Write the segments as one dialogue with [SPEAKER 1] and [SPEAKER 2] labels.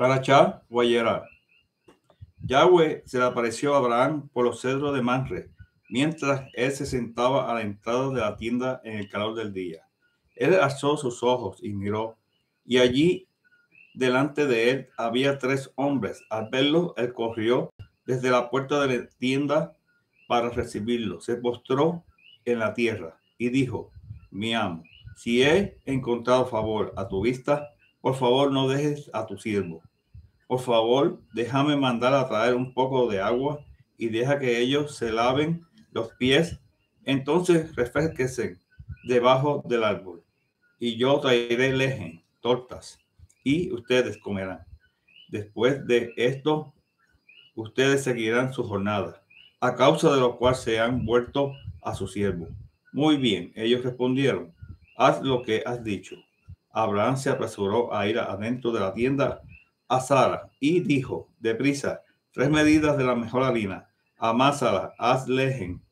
[SPEAKER 1] Parachá Guayerar. Yahweh se le apareció a Abraham por los cedros de Manre, mientras él se sentaba a la entrada de la tienda en el calor del día. Él alzó sus ojos y miró, y allí delante de él había 3 hombres. Al verlo, él corrió desde la puerta de la tienda para recibirlo. Se postró en la tierra y dijo: mi amo, si he encontrado favor a tu vista, por favor no dejes a tu siervo. Por favor, déjame mandar a traer un poco de agua y deja que ellos se laven los pies. Entonces refresquense debajo del árbol y yo traeré leche, tortas, y ustedes comerán. Después de esto, ustedes seguirán su jornada, a causa de lo cual se han vuelto a su siervo. Muy bien, ellos respondieron: haz lo que has dicho. Abraham se apresuró a ir adentro de la tienda a Sara y dijo: deprisa, 3 medidas de la mejor harina, amásala, haz lejen,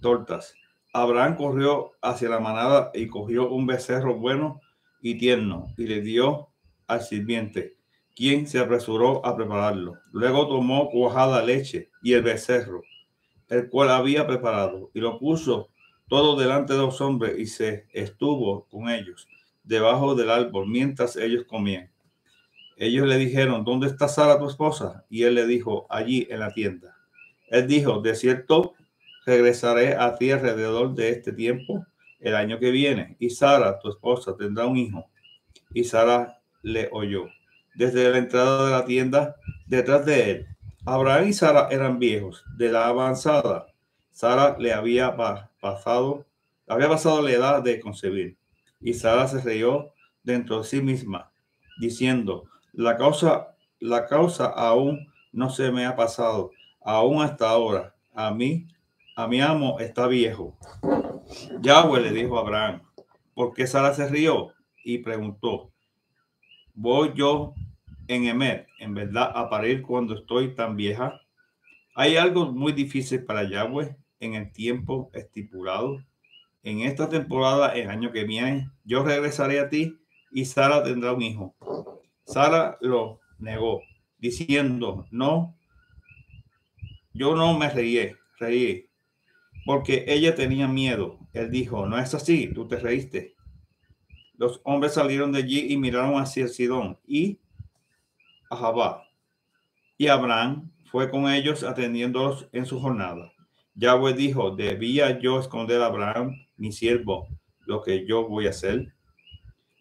[SPEAKER 1] tortas. Abraham corrió hacia la manada y cogió un becerro bueno y tierno y le dio al sirviente, quien se apresuró a prepararlo. Luego tomó cuajada leche y el becerro, el cual había preparado, y lo puso todo delante de los hombres y se estuvo con ellos debajo del árbol mientras ellos comían. Ellos le dijeron: ¿dónde está Sara tu esposa? Y él le dijo: allí en la tienda. Él dijo: de cierto, regresaré a ti alrededor de este tiempo el año que viene, y Sara tu esposa tendrá un hijo. Y Sara le oyó. Desde la entrada de la tienda, detrás de él, Abraham y Sara eran viejos de la avanzada. Sara le había pasado la edad de concebir. Y Sara se rió dentro de sí misma, diciendo: la causa aún no se me ha pasado, aún hasta ahora. A mi amo está viejo. Yahweh le dijo a Abraham: ¿por qué Sara se rió? Y preguntó: ¿voy yo en Emet, en verdad, a parir cuando estoy tan vieja? Hay algo muy difícil para Yahweh en el tiempo estipulado. En esta temporada, el año que viene, yo regresaré a ti y Sara tendrá un hijo. Sara lo negó, diciendo: no, yo no me reí, porque ella tenía miedo. Él dijo: no es así, tú te reíste. Los hombres salieron de allí y miraron hacia Sidón y a Jabá. Y Abraham fue con ellos atendiéndolos en su jornada. Yahweh dijo: ¿debía yo esconder a Abraham, mi siervo, lo que yo voy a hacer?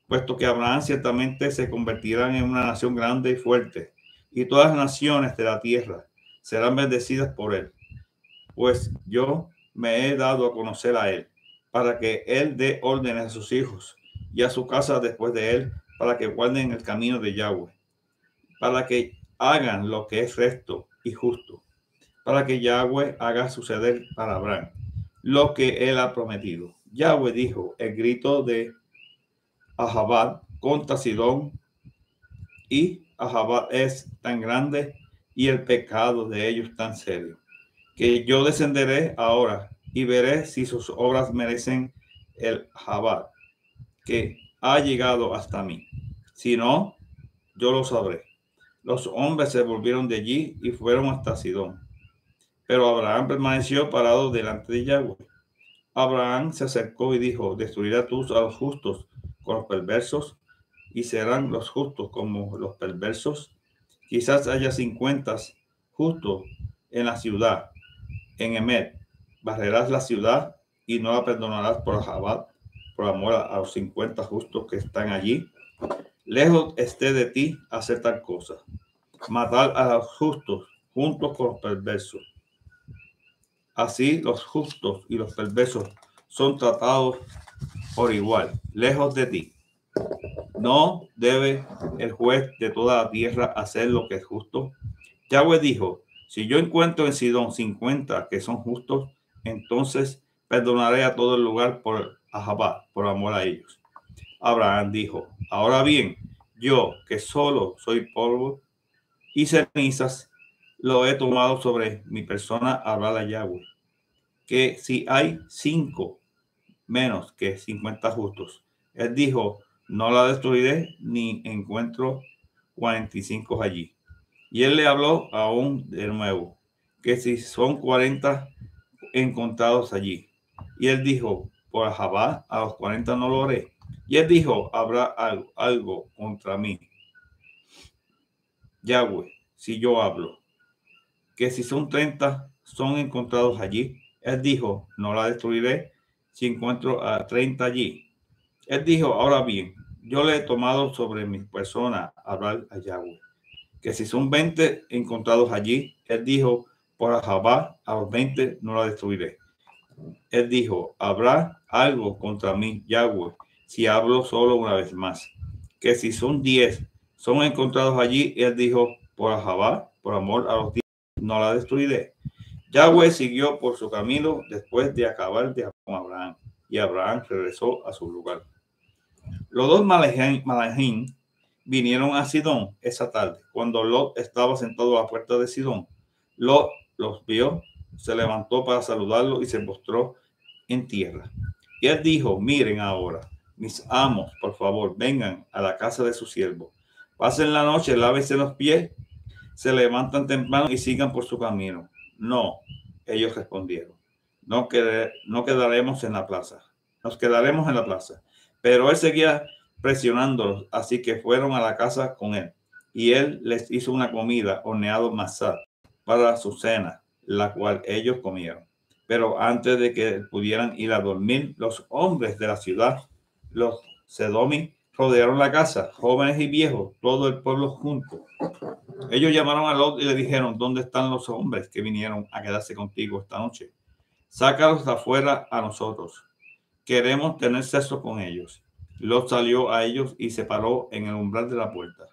[SPEAKER 1] Puesto que Abraham ciertamente se convertirá en una nación grande y fuerte, y todas las naciones de la tierra serán bendecidas por él. Pues yo me he dado a conocer a él, para que él dé órdenes a sus hijos y a su casa después de él, para que guarden el camino de Yahweh, para que hagan lo que es recto y justo, para que Yahweh haga suceder para Abraham lo que él ha prometido. Yahweh dijo: el grito de Ahabad contra Sidón y Ahabad es tan grande y el pecado de ellos tan serio, que yo descenderé ahora y veré si sus obras merecen el Jabad que ha llegado hasta mí. Si no, yo lo sabré. Los hombres se volvieron de allí y fueron hasta Sidón. Pero Abraham permaneció parado delante de Yahweh. Abraham se acercó y dijo: ¿destruirás tú a los justos con los perversos? ¿Y serán los justos como los perversos? Quizás haya 50 justos en la ciudad, en Emet. Barrerás la ciudad y no la perdonarás por Jabad, por amor a los 50 justos que están allí. Lejos esté de ti hacer tal cosa, matar a los justos juntos con los perversos. Así los justos y los perversos son tratados por igual, lejos de ti. ¿No debe el juez de toda la tierra hacer lo que es justo? Yahweh dijo: si yo encuentro en Sidón 50 que son justos, entonces perdonaré a todo el lugar por Ahabá, por amor a ellos. Abraham dijo: ahora bien, yo que solo soy polvo y cenizas, lo he tomado sobre mi persona a hablar a Yahweh, que si hay 5 menos que 50 justos. Él dijo: no la destruiré ni encuentro 45 allí. Y él le habló aún de nuevo, que si son 40 encontrados allí. Y él dijo, por Jehová, a los 40 no lo haré. Y él dijo, habrá algo contra mí, Yahweh, si yo hablo, que si son 30 son encontrados allí. Él dijo, no la destruiré si encuentro a 30 allí. Él dijo, ahora bien, yo le he tomado sobre mi persona hablar a Yahweh, que si son 20 encontrados allí. Él dijo, por Jehová, a los 20 no la destruiré. Él dijo, habrá algo contra mí, Yahweh, si hablo solo una vez más, que si son 10 son encontrados allí. Él dijo, por Jehová, por amor a los 10 no la destruiré. Yahweh siguió por su camino después de acabar con Abraham, y Abraham regresó a su lugar. Los dos Malahim vinieron a Sidón esa tarde. Cuando Lot estaba sentado a la puerta de Sidón, Lot los vio, se levantó para saludarlo y se postró en tierra. Y él dijo, miren ahora, mis amos, por favor, vengan a la casa de su siervo. Pasen la noche, lávense los pies, se levantan temprano y sigan por su camino. No, ellos respondieron, no quedaremos en la plaza. Nos quedaremos en la plaza. Pero él seguía presionándolos, así que fueron a la casa con él. Y él les hizo una comida, horneado masá, para su cena, la cual ellos comieron. Pero antes de que pudieran ir a dormir, los hombres de la ciudad, los sedomi, rodearon la casa, jóvenes y viejos, todo el pueblo junto. Ellos llamaron a Lot y le dijeron, ¿dónde están los hombres que vinieron a quedarse contigo esta noche? Sácalos de afuera a nosotros. Queremos tener sexo con ellos. Lot salió a ellos y se paró en el umbral de la puerta,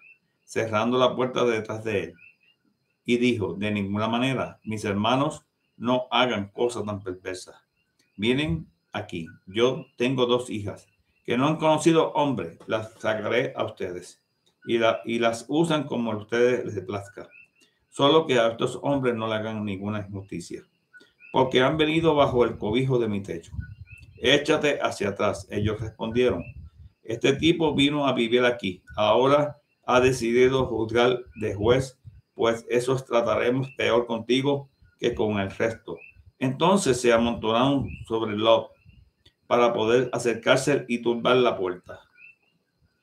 [SPEAKER 1] cerrando la puerta detrás de él. Y dijo, de ninguna manera, mis hermanos, no hagan cosas tan perversas. Miren aquí, yo tengo 2 hijas que no han conocido hombre, las sacaré a ustedes y las usan como a ustedes les plazca. Solo que a estos hombres no le hagan ninguna injusticia, porque han venido bajo el cobijo de mi techo. Échate hacia atrás. Ellos respondieron, este tipo vino a vivir aquí, ahora ha decidido juzgar de juez, pues esos trataremos peor contigo que con el resto. Entonces se amontonaron sobre Lot para poder acercarse y turbar la puerta.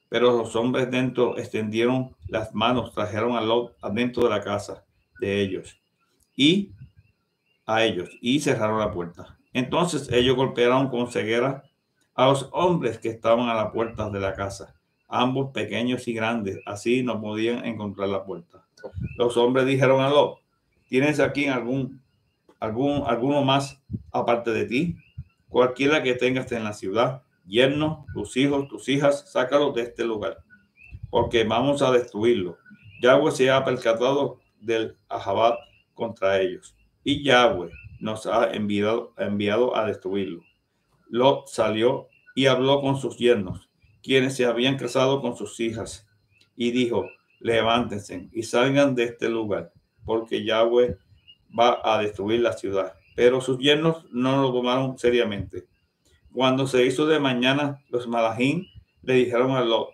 [SPEAKER 1] Pero los hombres dentro extendieron las manos, trajeron a Lot adentro de la casa de ellos y a ellos y cerraron la puerta. Entonces ellos golpearon con ceguera a los hombres que estaban a la puerta de la casa, ambos pequeños y grandes, así no podían encontrar la puerta. Los hombres dijeron a Lot, ¿tienes aquí alguno más aparte de ti? Cualquiera que tengas en la ciudad, yernos, tus hijos, tus hijas, sácalos de este lugar, porque vamos a destruirlo. Yahweh se ha percatado del Ahabat contra ellos, y Yahweh nos ha enviado a destruirlo. Lot salió y habló con sus yernos, quienes se habían casado con sus hijas, y dijo, levántense y salgan de este lugar, porque Yahweh va a destruir la ciudad. Pero sus yernos no lo tomaron seriamente. Cuando se hizo de mañana, los Malahim le dijeron a Lot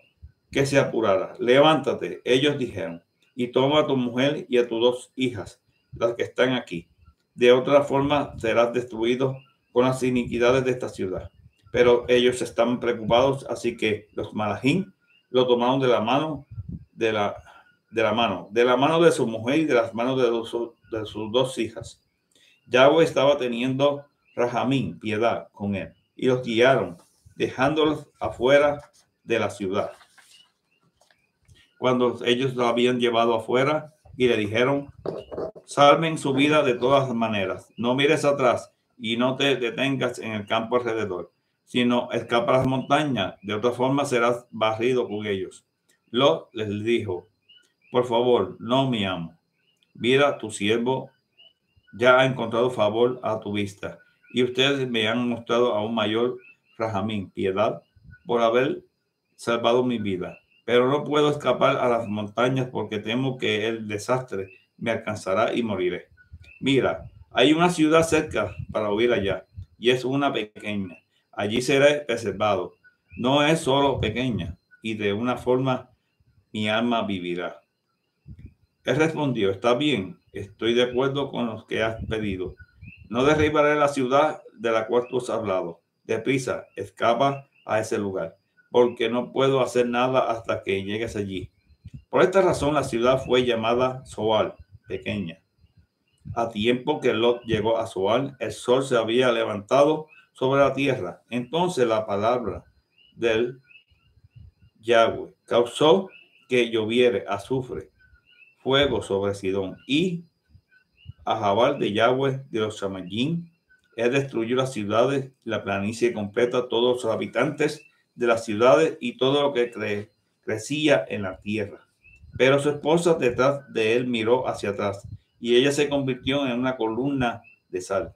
[SPEAKER 1] que se apurara. Levántate, ellos dijeron, y toma a tu mujer y a tus 2 hijas, las que están aquí. De otra forma serás destruido con las iniquidades de esta ciudad. Pero ellos estaban preocupados, así que los Malahim lo tomaron de la mano de la mano de su mujer y de las manos de sus 2 hijas. Yahweh estaba teniendo Rahamín, piedad con él, y los guiaron, dejándolos afuera de la ciudad. Cuando ellos lo habían llevado afuera y le dijeron, salven su vida de todas maneras, no mires atrás y no te detengas en el campo alrededor, sino escapa a las montañas, de otra forma serás barrido con ellos. Lot les dijo, por favor, no mi amo, mira, tu siervo ya ha encontrado favor a tu vista, y ustedes me han mostrado aún mayor Rahamín, piedad, por haber salvado mi vida. Pero no puedo escapar a las montañas porque temo que el desastre me alcanzará y moriré. Mira, hay una ciudad cerca para huir allá, y es una pequeña. Allí seré preservado. No es solo pequeña, y de una forma mi alma vivirá. Él respondió, está bien, estoy de acuerdo con lo que has pedido. No derribaré la ciudad de la cual tú has hablado. Deprisa, escapa a ese lugar, porque no puedo hacer nada hasta que llegues allí. Por esta razón la ciudad fue llamada Zoar, pequeña. A tiempo que Lot llegó a Zoar, el sol se había levantado sobre la tierra. Entonces la palabra del Yahweh causó que lloviere azufre, fuego sobre Sidón y a Jabal de Yahweh de los Shamayim. Él destruyó las ciudades, la planicie completa, todos los habitantes de las ciudades y todo lo que crecía en la tierra. Pero su esposa detrás de él miró hacia atrás y ella se convirtió en una columna de sal.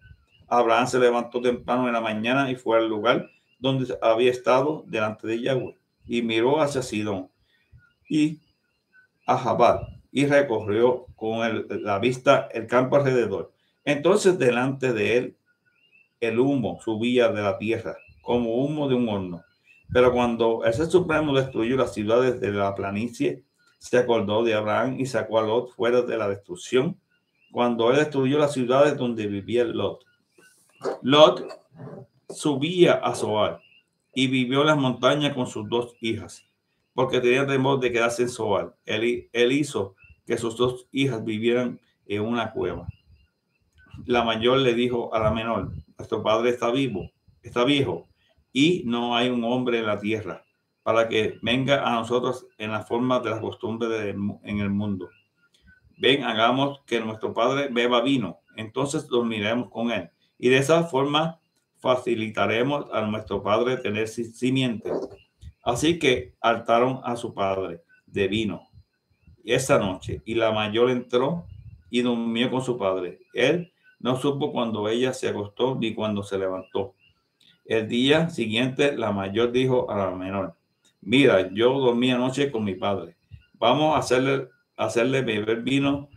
[SPEAKER 1] Abraham se levantó temprano en la mañana y fue al lugar donde había estado delante de Yahweh y miró hacia Sidón y a Jabal y recorrió con la vista el campo alrededor. Entonces delante de él el humo subía de la tierra como humo de un horno. Pero cuando el Ser Supremo destruyó las ciudades de la planicie, se acordó de Abraham y sacó a Lot fuera de la destrucción. Cuando él destruyó las ciudades donde vivía Lot, Lot subía a Zoar y vivió en las montañas con sus dos hijas, porque tenía temor de quedarse en Zoar. Él hizo que sus dos hijas vivieran en una cueva. La mayor le dijo a la menor, nuestro padre está viejo, y no hay un hombre en la tierra para que venga a nosotros en la forma de las costumbres en el mundo. Ven, hagamos que nuestro padre beba vino, entonces dormiremos con él, y de esa forma facilitaremos a nuestro padre tener simiente. Así que hartaron a su padre de vino esa noche, y la mayor entró y durmió con su padre. Él no supo cuando ella se acostó ni cuando se levantó. El día siguiente, la mayor dijo a la menor, mira, yo dormí anoche con mi padre. Vamos a hacerle beber vino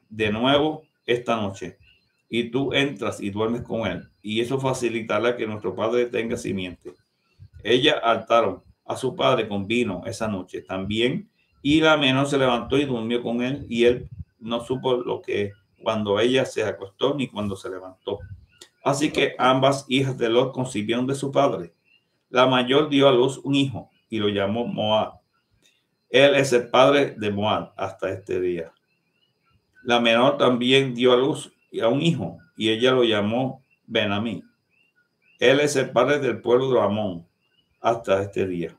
[SPEAKER 1] de nuevo esta noche. Y tú entras y duermes con él. Y eso facilitará que nuestro padre tenga simiente. Ella hartaron a su padre con vino esa noche también. Y la menor se levantó y durmió con él. Y él no supo lo que cuando ella se acostó ni cuando se levantó. Así que ambas hijas de Lot concibieron de su padre. La mayor dio a luz un hijo y lo llamó Moab. Él es el padre de Moab hasta este día. La menor también dio a luz a un hijo y ella lo llamó Benamí. Él es el padre del pueblo de Amón hasta este día.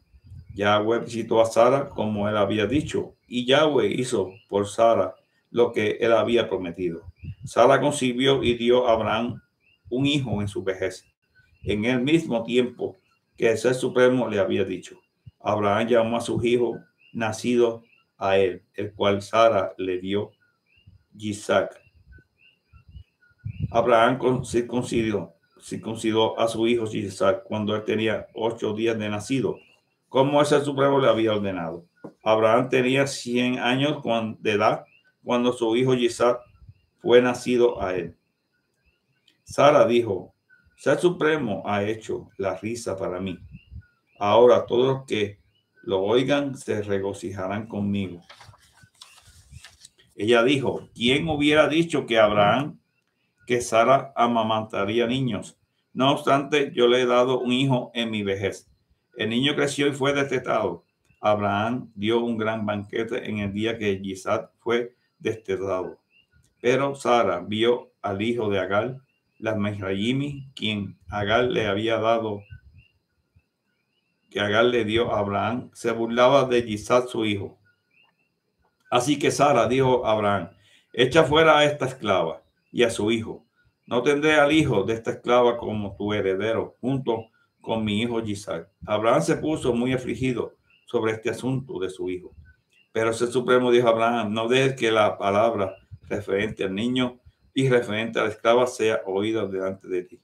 [SPEAKER 1] Yahweh visitó a Sara como él había dicho, y Yahweh hizo por Sara lo que él había prometido. Sara concibió y dio a Abraham un hijo en su vejez, en el mismo tiempo que el Ser Supremo le había dicho. Abraham llamó a su hijo nacido a él, el cual Sara le dio Isaac. Abraham circuncidó a su hijo Isaac cuando él tenía 8 días de nacido, como el Ser Supremo le había ordenado. Abraham tenía 100 años de edad cuando su hijo Isaac fue nacido a él. Sara dijo, Ser Supremo ha hecho la risa para mí. Ahora todos los que lo oigan se regocijarán conmigo. Ella dijo, ¿quién hubiera dicho que Sara amamantaría niños? No obstante, yo le he dado un hijo en mi vejez. El niño creció y fue destetado. Abraham dio un gran banquete en el día que Isaac fue destetado. Pero Sara vio al hijo de Agar, la Mizraimi, quien Agar le había dado, que Agar le dio a Abraham, se burlaba de Isaac su hijo. Así que Sara dijo a Abraham, echa fuera a esta esclava y a su hijo. No tendré al hijo de esta esclava como tu heredero, junto con mi hijo Isaac. Abraham se puso muy afligido sobre este asunto de su hijo. Pero el Supremo dijo a Abraham, no dejes que la palabra referente al niño y referente a la esclava sea oída delante de ti.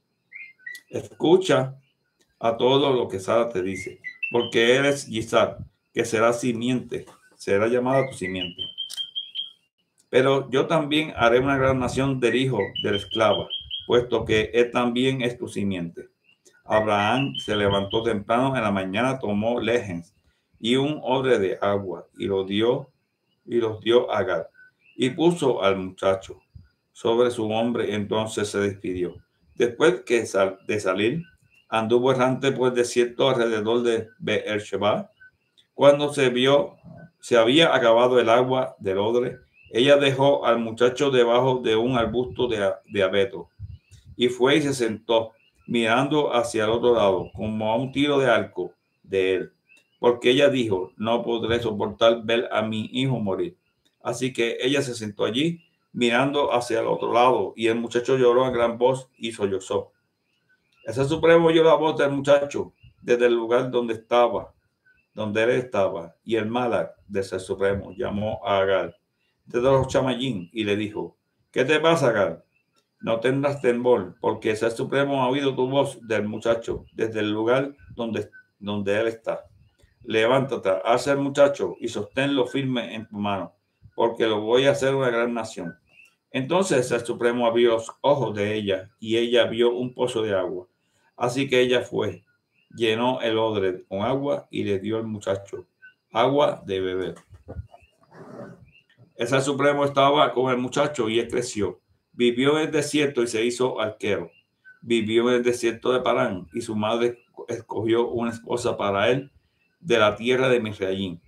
[SPEAKER 1] Escucha a todo lo que Sara te dice, porque eres Isaac, que será simiente, será llamada tu simiente. Pero yo también haré una gran nación del hijo de la esclava, puesto que él también es tu simiente. Abraham se levantó temprano en la mañana, tomó legens y un odre de agua, y los dio a Agar, y puso al muchacho sobre su hombre. Entonces se despidió. Después de salir, anduvo errante por el desierto alrededor de Beersheba. Cuando se había acabado el agua del odre, ella dejó al muchacho debajo de un arbusto de abeto y fue y se sentó mirando hacia el otro lado, como a un tiro de arco de él, porque ella dijo: no podré soportar ver a mi hijo morir. Así que ella se sentó allí mirando hacia el otro lado, y el muchacho lloró a gran voz y sollozó. Ese Supremo oyó la voz del muchacho desde el lugar donde él estaba, y el Malak de Ser Supremo llamó a Agar desde los Chamayín y le dijo: ¿qué te pasa, Agar? No tendrás temor, porque el Ser Supremo ha oído tu voz del muchacho desde el lugar donde él está. Levántate, haz el muchacho y sosténlo firme en tu mano, porque lo voy a hacer una gran nación. Entonces el Supremo abrió los ojos de ella, y ella vio un pozo de agua. Así que ella fue, llenó el odre con agua y le dio al muchacho agua de beber. El Ser Supremo estaba con el muchacho y él creció. Vivió en el desierto y se hizo arquero. Vivió en el desierto de Parán, y su madre escogió una esposa para él de la tierra de Misraim.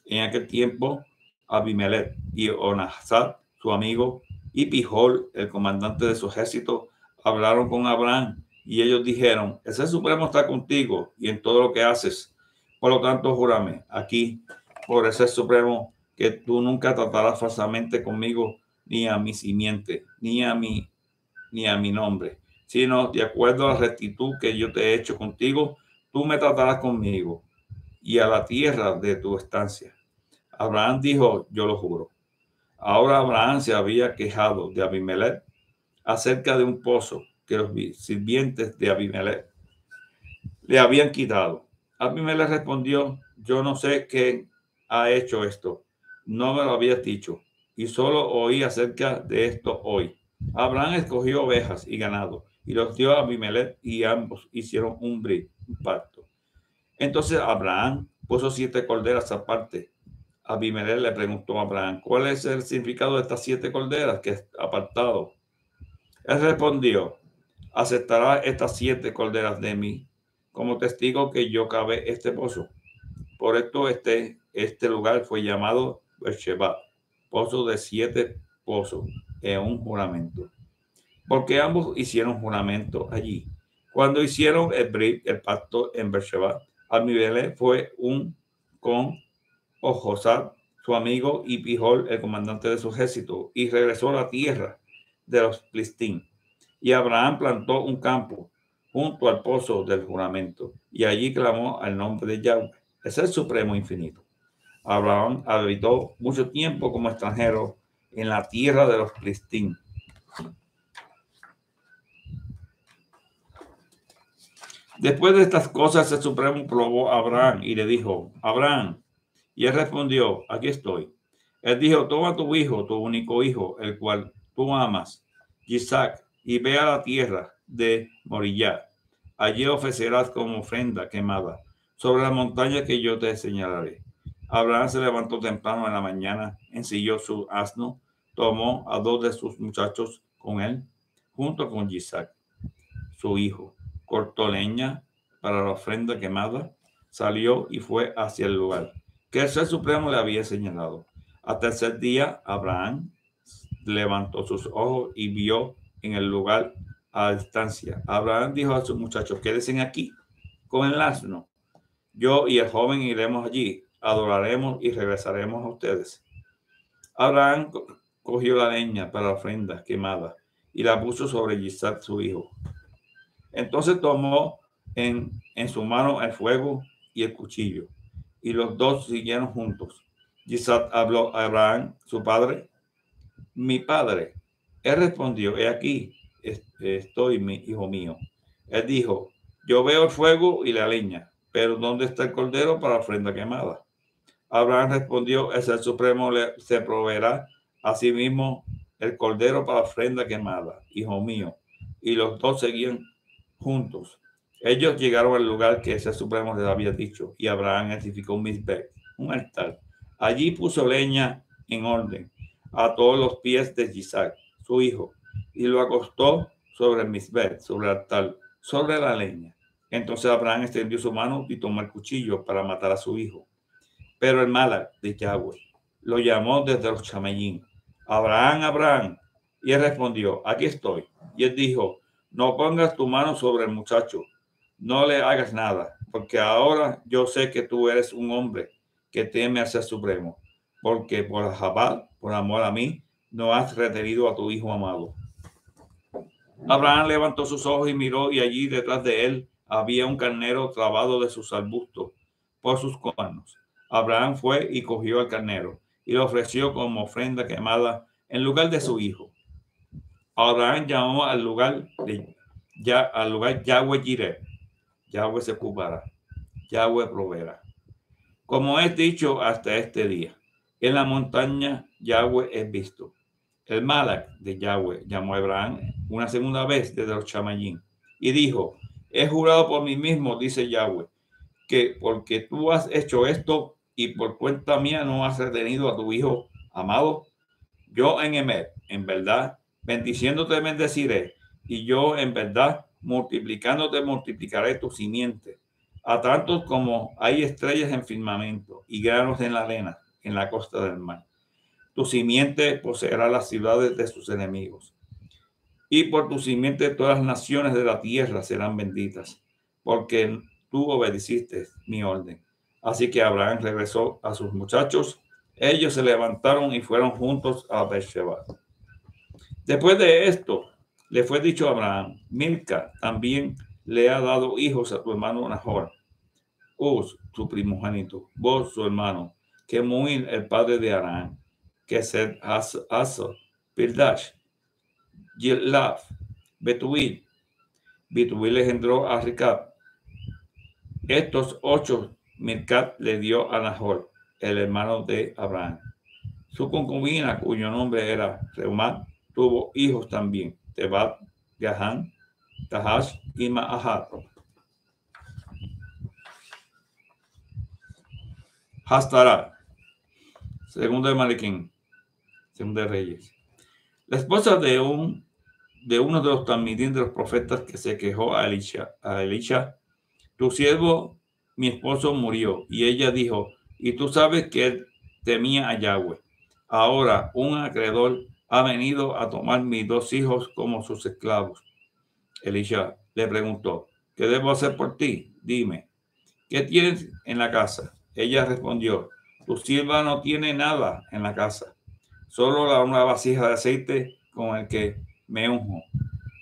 [SPEAKER 1] En aquel tiempo, Abimelech y Onasat, su amigo, y Pijol, el comandante de su ejército, hablaron con Abraham, y ellos dijeron: el Ser Supremo está contigo y en todo lo que haces. Por lo tanto, júrame aquí por el Ser Supremo que tú nunca tratarás falsamente conmigo, ni a mi simiente, ni a mi nombre, sino de acuerdo a la rectitud que yo te he hecho contigo, tú me tratarás conmigo y a la tierra de tu estancia. Abraham dijo: yo lo juro. Ahora Abraham se había quejado de Abimelech acerca de un pozo que los sirvientes de Abimelech le habían quitado. Abimelech respondió: yo no sé quién ha hecho esto, no me lo habías dicho, y solo oí acerca de esto hoy. Abraham escogió ovejas y ganado y los dio a Abimelech, y ambos hicieron un pacto. Entonces Abraham puso 7 corderas aparte. Abimelech le preguntó a Abraham: ¿cuál es el significado de estas 7 corderas que has apartado? Él respondió: ¿aceptará estas 7 corderas de mí como testigo que yo cavé este pozo? Por esto este lugar fue llamado Beersheba, pozo de 7 pozos, en un juramento. Porque ambos hicieron juramento allí. Cuando hicieron el pacto en Beersheba, Abimelech fue con Ojosat, su amigo, y Pijol, el comandante de su ejército, y regresó a la tierra de los Filistín. Y Abraham plantó un campo junto al pozo del juramento, y allí clamó al nombre de Yahweh, es el Supremo Infinito. Abraham habitó mucho tiempo como extranjero en la tierra de los Filistín. Después de estas cosas, el Supremo probó a Abraham y le dijo: Abraham. Y él respondió: aquí estoy. Él dijo: toma tu hijo, tu único hijo, el cual tú amas, Isaac, y ve a la tierra de Moriah. Allí ofrecerás como ofrenda quemada sobre la montaña que yo te señalaré. Abraham se levantó temprano en la mañana, ensilló su asno, tomó a 2 de sus muchachos con él, junto con Isaac, su hijo, cortó leña para la ofrenda quemada, salió y fue hacia el lugar que el Ser Supremo le había señalado. Al tercer día, Abraham levantó sus ojos y vio en el lugar a distancia. Abraham dijo a sus muchachos: quédense aquí con el asno. Yo y el joven iremos allí, adoraremos y regresaremos a ustedes. Abraham cogió la leña para la ofrenda quemada y la puso sobre Isaac, su hijo. Entonces tomó en su mano el fuego y el cuchillo, y los dos siguieron juntos. Isaac habló a Abraham, su padre: mi padre. Él respondió: he aquí, estoy, mi hijo mío. Él dijo: yo veo el fuego y la leña, pero ¿dónde está el cordero para la ofrenda quemada? Abraham respondió: el Ser Supremo se proveerá a sí mismo el cordero para la ofrenda quemada, hijo mío. Y los dos seguían juntos. Ellos llegaron al lugar que ese Supremo les había dicho, y Abraham edificó un Mizbech, un altar. Allí puso leña en orden a todos los pies de Isaac, su hijo, y lo acostó sobre el Mizbech, sobre el altar, sobre la leña. Entonces Abraham extendió su mano y tomó el cuchillo para matar a su hijo. Pero el Malach de Yahweh lo llamó desde los chamellín: Abraham, Abraham. Y él respondió: aquí estoy. Y él dijo: no pongas tu mano sobre el muchacho, no le hagas nada, porque ahora yo sé que tú eres un hombre que teme al Ser Supremo, porque por Jabal, por amor a mí, no has retenido a tu hijo amado. Abraham levantó sus ojos y miró, y allí detrás de él había un carnero trabado de sus arbustos por sus cuernos. Abraham fue y cogió al carnero y lo ofreció como ofrenda quemada en lugar de su hijo. Abraham llamó al lugar Yahweh Jireh. Yahweh se ocupará, Yahweh proveerá. Como es dicho hasta este día, en la montaña Yahweh es visto. El Malach de Yahweh llamó a Abraham una segunda vez desde los chamallín y dijo: he jurado por mí mismo, dice Yahweh, que porque tú has hecho esto y por cuenta mía no has retenido a tu hijo amado, yo en Emet, en verdad, bendiciéndote bendeciré, y yo en verdad, multiplicándote multiplicaré tu simiente, a tantos como hay estrellas en firmamento y granos en la arena, en la costa del mar. Tu simiente poseerá las ciudades de sus enemigos. Y por tu simiente todas las naciones de la tierra serán benditas, porque tú obedeciste mi orden. Así que Abraham regresó a sus muchachos. Ellos se levantaron y fueron juntos a Beersheba. Después de esto, le fue dicho a Abraham: Milca también le ha dado hijos a tu hermano Nahor, Uz, su primogénito, vos, su hermano, Kemuel, el padre de Aram, Kesed, Asor, Pildash, Yilaf, Betuil. Betuil engendró a Ricab. Estos 8 Milcat le dio a Nahor, el hermano de Abraham. Su concubina, cuyo nombre era Reumat, tuvo hijos también: Tebat, Gahán, Tahash y Maahat. Hastara, segundo de Malequín, segundo de Reyes. La esposa de uno de los talmidín de los profetas, que se quejó a Elisha: tu siervo, mi esposo, murió. Y ella dijo: y tú sabes que él temía a Yahweh. Ahora un acreedor ha venido a tomar mis 2 hijos como sus esclavos. Elisha le preguntó: ¿qué debo hacer por ti? Dime, ¿qué tienes en la casa? Ella respondió: tu sierva no tiene nada en la casa, solo una vasija de aceite con el que me unjo.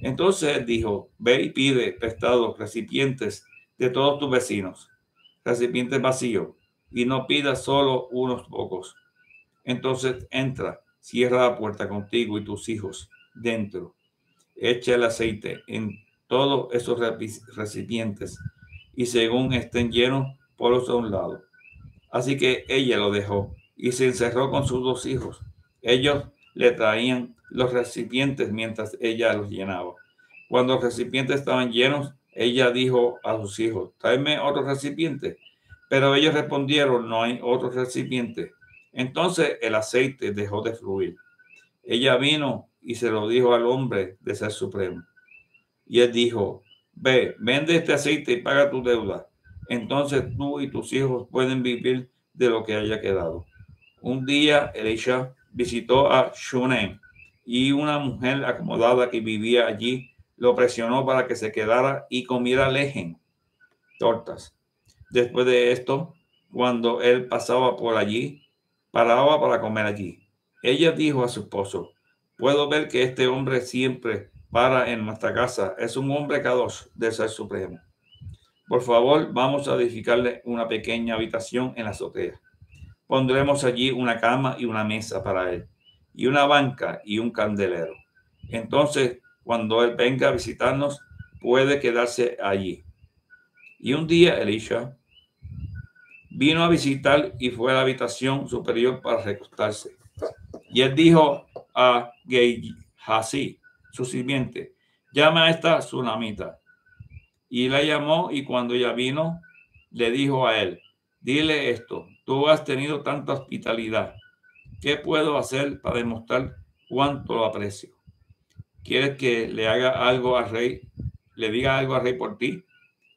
[SPEAKER 1] Entonces él dijo: ve y pide prestado recipientes de todos tus vecinos, recipientes vacíos, y no pidas solo unos pocos. Entonces entra, cierra la puerta contigo y tus hijos dentro, echa el aceite en todos esos recipientes, y según estén llenos, ponlos a un lado. Así que ella lo dejó y se encerró con sus 2 hijos. Ellos le traían los recipientes mientras ella los llenaba. Cuando los recipientes estaban llenos, ella dijo a sus hijos: tráeme otro recipiente. Pero ellos respondieron: no hay otro recipiente. Entonces el aceite dejó de fluir. Ella vino y se lo dijo al hombre de Ser Supremo. Y él dijo: ve, vende este aceite y paga tu deuda. Entonces tú y tus hijos pueden vivir de lo que haya quedado. Un día Elisha visitó a Shunem, y una mujer acomodada que vivía allí lo presionó para que se quedara y comiera lejen, tortas. Después de esto, cuando él pasaba por allí, paraba para comer allí. Ella dijo a su esposo: puedo ver que este hombre siempre para en nuestra casa. Es un hombre kadosh del Ser Supremo. Por favor, vamos a edificarle una pequeña habitación en la azotea. Pondremos allí una cama y una mesa para él, y una banca y un candelero. Entonces, cuando él venga a visitarnos, puede quedarse allí. Y un día Elisha vino a visitar y fue a la habitación superior para recostarse. Y él dijo a Gehazi, su sirviente: llama a esta sunamita. Y la llamó, y cuando ella vino, le dijo a él: dile esto, tú has tenido tanta hospitalidad. ¿Qué puedo hacer para demostrar cuánto lo aprecio? ¿Quieres que le haga algo al rey, le diga algo al rey por ti,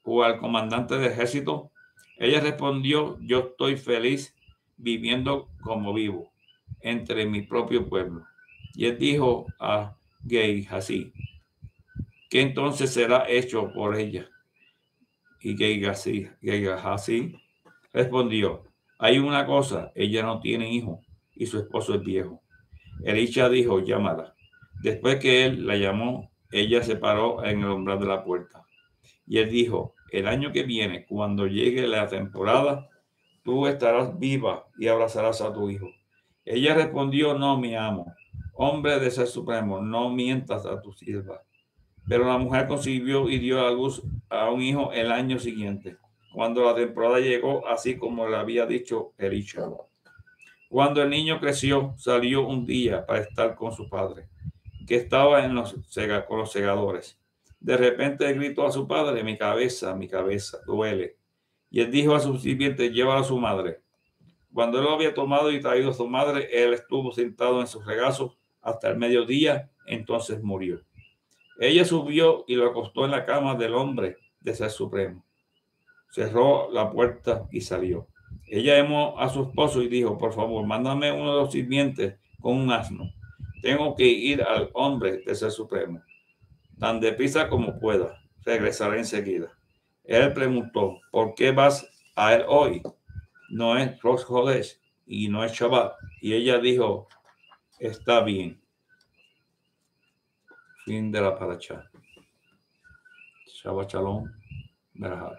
[SPEAKER 1] o al comandante de ejército? Ella respondió: yo estoy feliz viviendo como vivo entre mi propio pueblo. Y él dijo a Gehazi: ¿qué entonces será hecho por ella? Y Gehazi respondió: hay una cosa, ella no tiene hijo y su esposo es viejo. Elisha dijo: llámala. Después que él la llamó, ella se paró en el umbral de la puerta. Y él dijo: el año que viene, cuando llegue la temporada, tú estarás viva y abrazarás a tu hijo. Ella respondió: no, mi amo, hombre de ser supremo, no mientas a tu sierva. Pero la mujer concibió y dio a luz a un hijo el año siguiente, cuando la temporada llegó, así como le había dicho Elisha. Cuando el niño creció, salió un día para estar con su padre, que estaba con los segadores. De repente gritó a su padre: mi cabeza, duele. Y él dijo a su sirviente: llévalo a su madre. Cuando él lo había tomado y traído a su madre, él estuvo sentado en su regazo hasta el mediodía, entonces murió. Ella subió y lo acostó en la cama del hombre de ser supremo. Cerró la puerta y salió. Ella llamó a su esposo y dijo: por favor, mándame uno de los sirvientes con un asno. Tengo que ir al hombre de ser supremo. Tan deprisa como pueda. Regresaré enseguida. Él preguntó: ¿por qué vas a él hoy? No es Rosh Hodesh y no es Shabbat. Y ella dijo: está bien. Fin de la paracha. Shabbat Shalom. Berajá.